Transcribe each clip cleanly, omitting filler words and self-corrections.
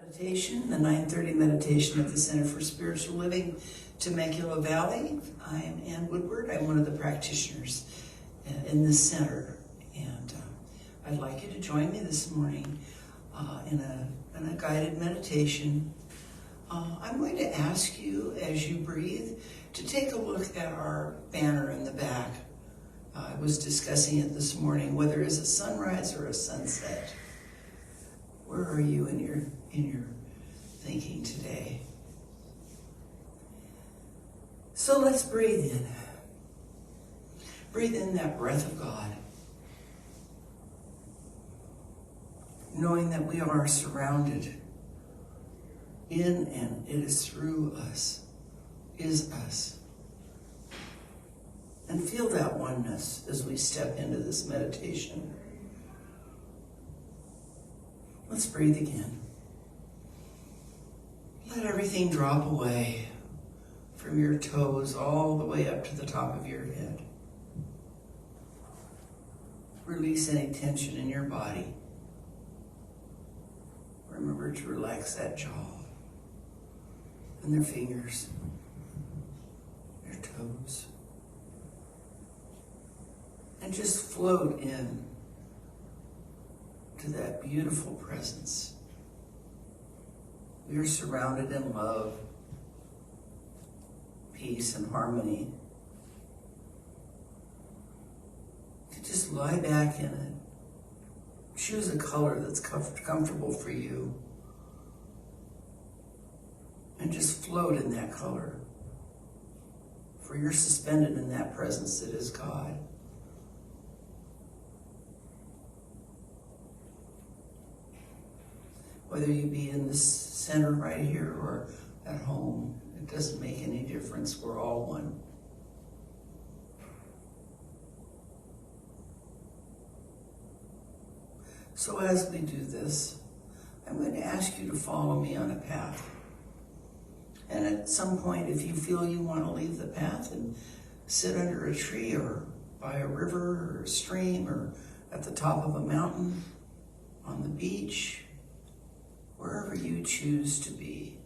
Meditation, the 9:30 meditation of the Center for Spiritual Living, Temecula Valley. I am Ann Woodward. I'm one of the practitioners in this center, and I'd like you to join me this morning in a guided meditation. I'm going to ask you, as you breathe, to take a look at our banner in the back. I was discussing it this morning, whether it's a sunrise or a sunset. Where are you in your thinking today? So let's breathe in. Breathe in that breath of God, knowing that we are surrounded in and it is through us, is us. And feel that oneness as we step into this meditation. Let's breathe again. Let everything drop away from your toes all the way up to the top of your head. Release any tension in your body. Remember to relax that jaw and their fingers, their toes. And just float in to that beautiful presence. We are surrounded in love, peace, and harmony. To just lie back in it. Choose a color that's comfortable for you. And just float in that color. For you're suspended in that presence that is God. Whether you be in this center right here or at home, it doesn't make any difference. We're all one. So as we do this, I'm going to ask you to follow me on a path. And at some point, if you feel you want to leave the path and sit under a tree or by a river or a stream or at the top of a mountain, on the beach, wherever you choose to be.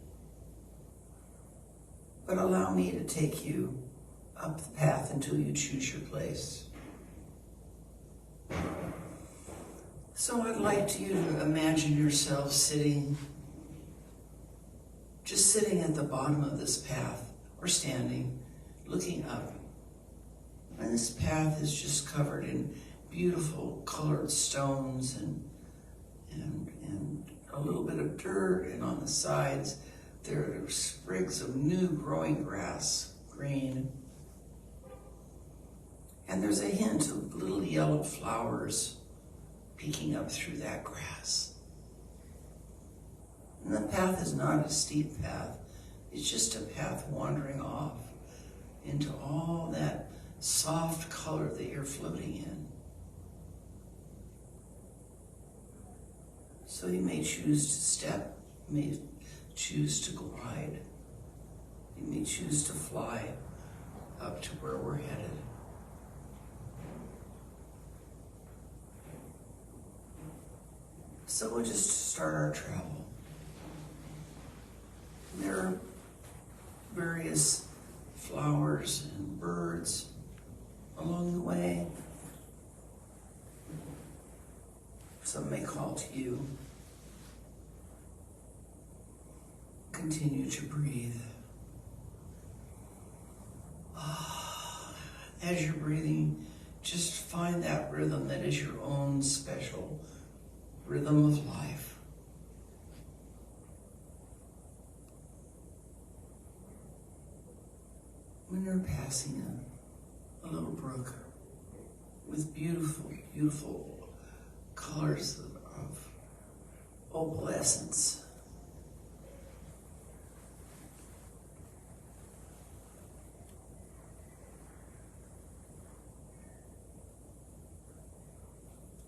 But allow me to take you up the path until you choose your place. So I'd like you to imagine yourself just sitting at the bottom of this path, or standing, looking up. And this path is just covered in beautiful colored stones and a little bit of dirt, and on the sides there are sprigs of new growing grass, green. And there's a hint of little yellow flowers peeking up through that grass. And the path is not a steep path. It's just a path wandering off into all that soft color that you're floating in. So you may choose to step, you may choose to glide, you may choose to fly up to where we're headed. So we'll just start our travel. There are various flowers and birds along the way. Some may call to you. Continue to breathe. As you're breathing, just find that rhythm that is your own special rhythm of life. When you're passing a little brook with beautiful, beautiful colors of opalescence,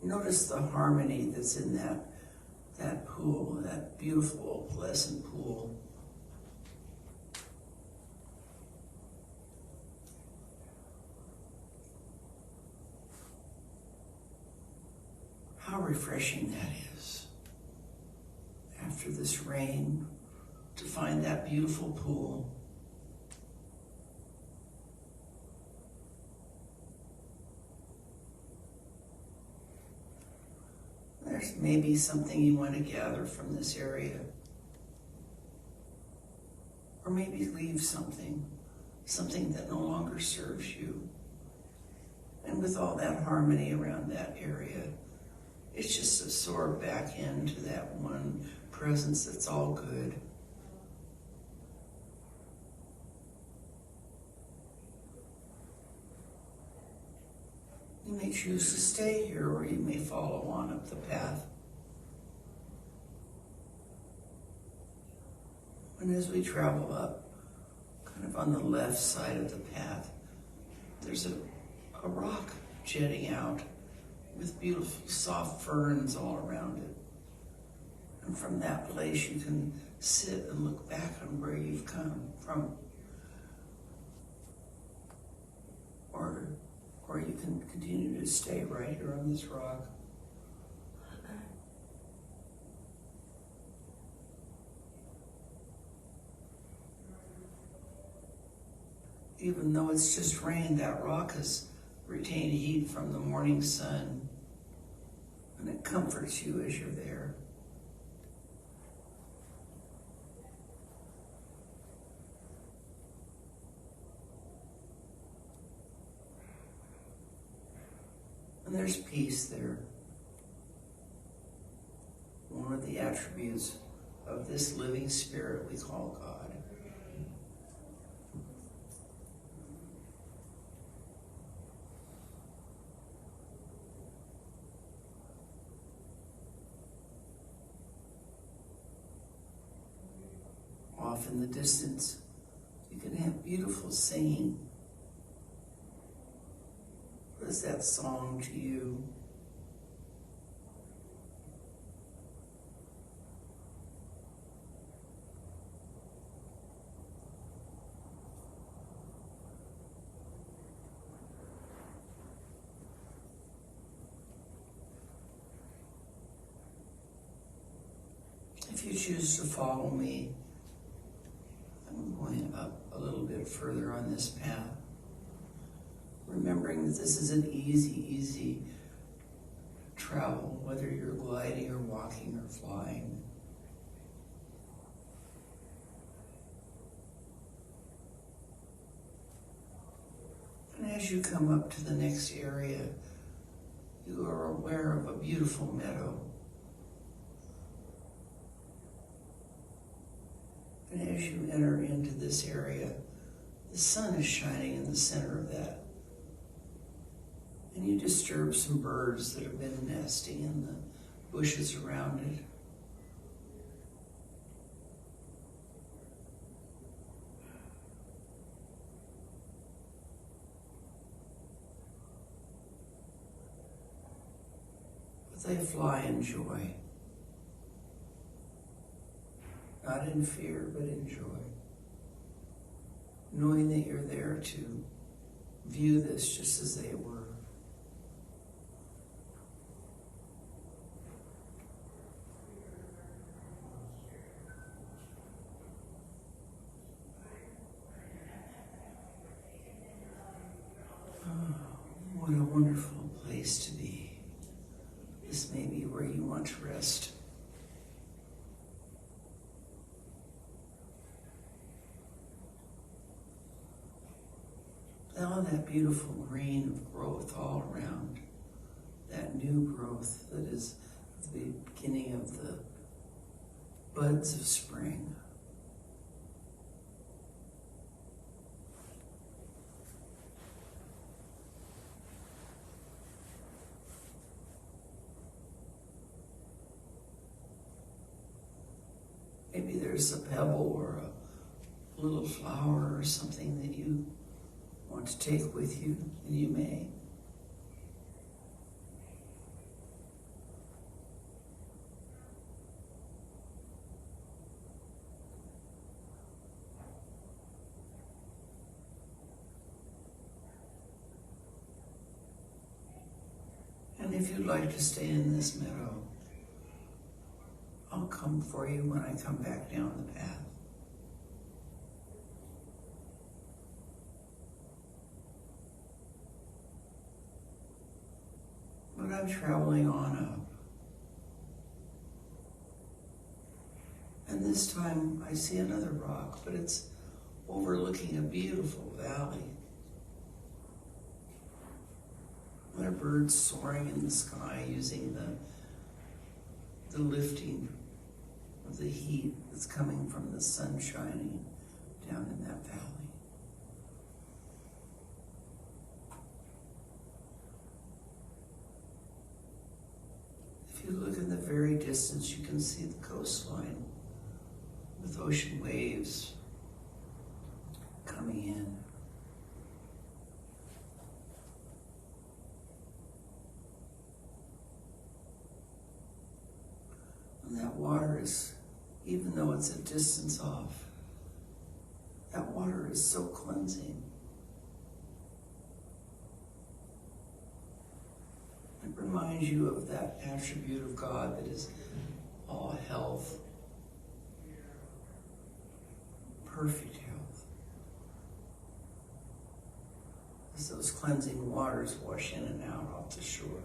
notice the harmony that's in that pool, that beautiful, opalescent pool. How refreshing that is. after this rain to find that beautiful pool. There's maybe something you want to gather from this area. Or maybe leave something that no longer serves you. And with all that harmony around that area, it's just absorbed back into that one presence that's all good. You may choose to stay here, or you may follow on up the path. And as we travel up, kind of on the left side of the path, there's a rock jetting out with beautiful soft ferns all around it. And from that place you can sit and look back on where you've come from. Or you can continue to stay right here on this rock. Even though it's just rain, that rock has retained heat from the morning sun, and it comforts you as you're there. And there's peace there. One of the attributes of this living spirit we call God. Off in the distance, you can have beautiful singing. What is that song to you? If you choose to follow me, I'm going up a little bit further on this path, remembering that this is an easy travel, whether you're gliding or walking or flying. And as you come up to the next area, you are aware of a beautiful meadow. And as you enter into this area, the sun is shining in the center of that. And you disturb some birds that have been nesting in the bushes around it. But they fly in joy. Not in fear, but in joy. Knowing that you're there to view this just as they were. What a wonderful place to be. This may be where you want to rest. All that beautiful green of growth all around, that new growth that is the beginning of the buds of spring. Maybe there's a pebble or a little flower or something that you want to take with you, and you may. And if you'd like to stay in this meadow, I'll come for you when I come back down the path. But I'm traveling on up. And this time I see another rock, but it's overlooking a beautiful valley. There are birds soaring in the sky using the lifting of the heat that's coming from the sun shining down in that valley. If you look in the very distance, you can see the coastline with ocean waves coming in. And that water is, even though it's a distance off, that water is so cleansing. It reminds you of that attribute of God that is all health, perfect health. As those cleansing waters wash in and out off the shore.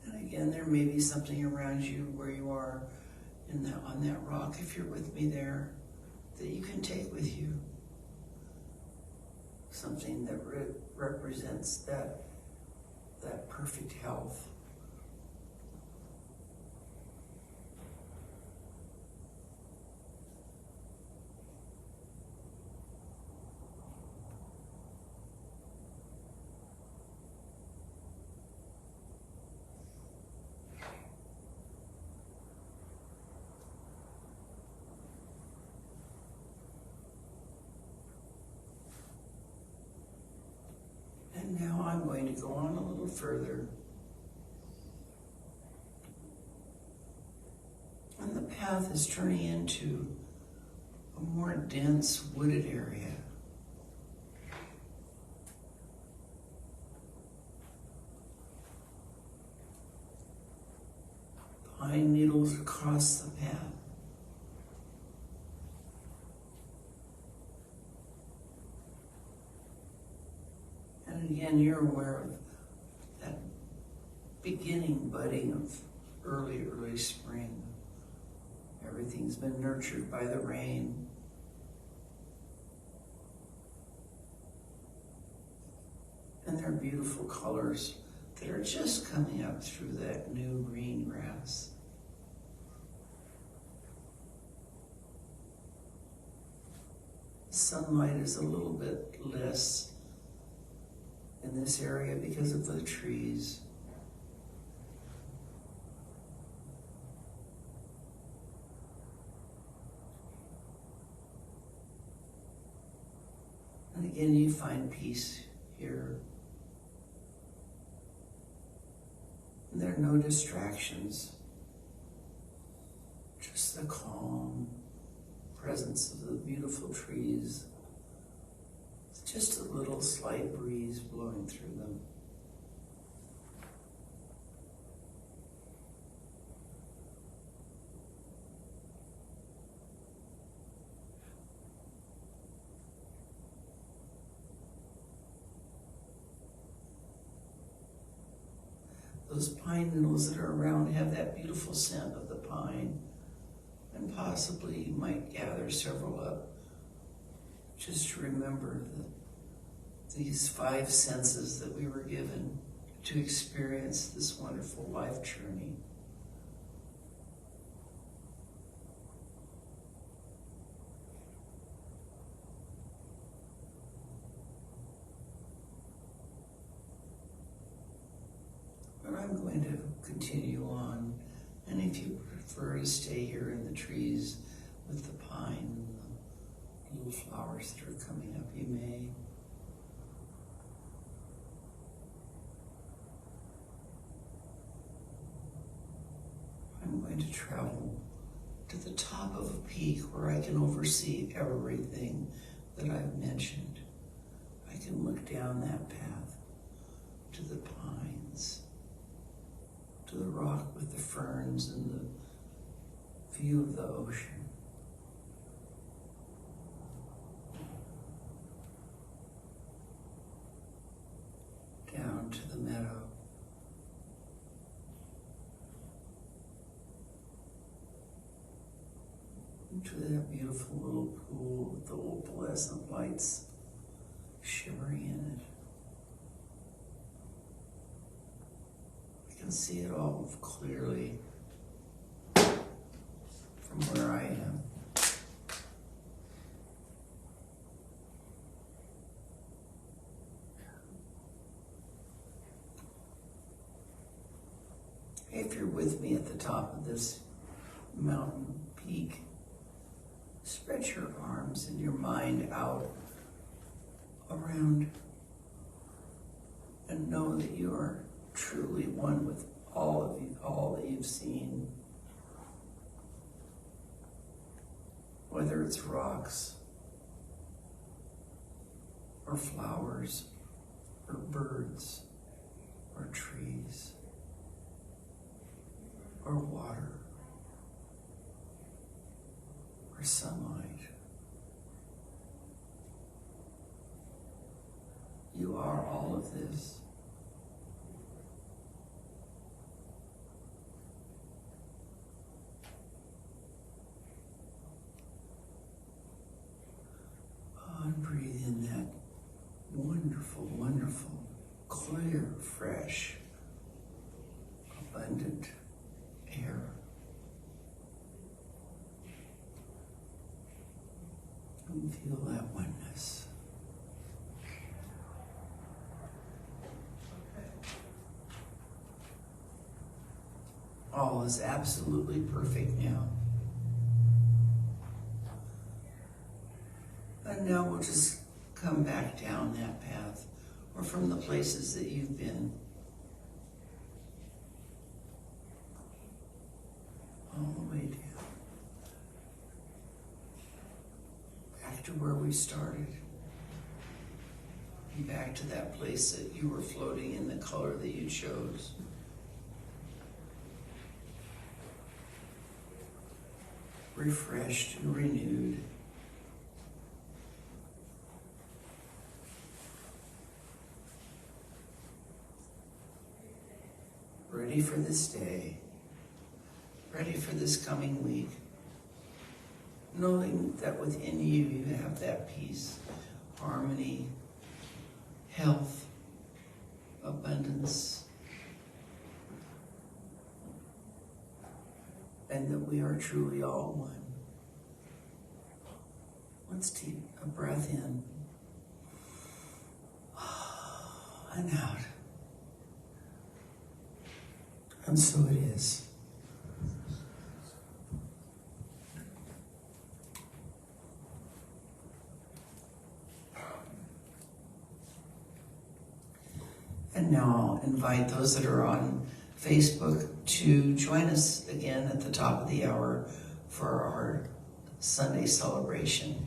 And again, there may be something around you where you are on that rock, if you're with me there, that you can take with you. Something that represents that perfect health. And now I'm going to go on a little further. And the path is turning into a more dense wooded area. Pine needles across the path. And again, you're aware of that beginning budding of early spring. Everything's been nurtured by the rain. And there are beautiful colors that are just coming up through that new green grass. Sunlight is a little bit less in this area because of the trees. And again, you find peace here. And there are no distractions, just the calm presence of the beautiful trees. It's just a little slight breeze blowing through them. Those pine needles that are around have that beautiful scent of the pine, and possibly you might gather several up just to remember these 5 senses that we were given to experience this wonderful life journey. But I'm going to continue on, and if you prefer to stay here in the trees with the pine and the little flowers that are coming up, you may. I'm going to travel to the top of a peak where I can oversee everything that I've mentioned. I I can look down that path to the pines, to the rock with the ferns and the view of the ocean. Down to the meadow. To that beautiful little pool with the opalescent lights shimmering in it. I can see it all clearly from where I am. If you're with me at the top of this mountain peak, spread your arms and your mind out around and know that you are truly one with all of you, all that you've seen. Whether it's rocks or flowers or birds or trees or water or sunlight. You are all of this. And breathe in that wonderful, wonderful, clear, fresh, abundant air. And feel that oneness. All is absolutely perfect now. And now we'll just come back down that path, or from the places that you've been. All the way down. Back to where we started. And back to that place that you were floating in, the color that you chose. Refreshed and renewed. Ready for this day. Ready for this coming week. Knowing that within you, you have that peace, harmony, health, abundance, and that we are truly all one. Let's take a breath in and out. And so it is. And now I'll invite those that are on Facebook to join us again at the top of the hour for our Sunday celebration.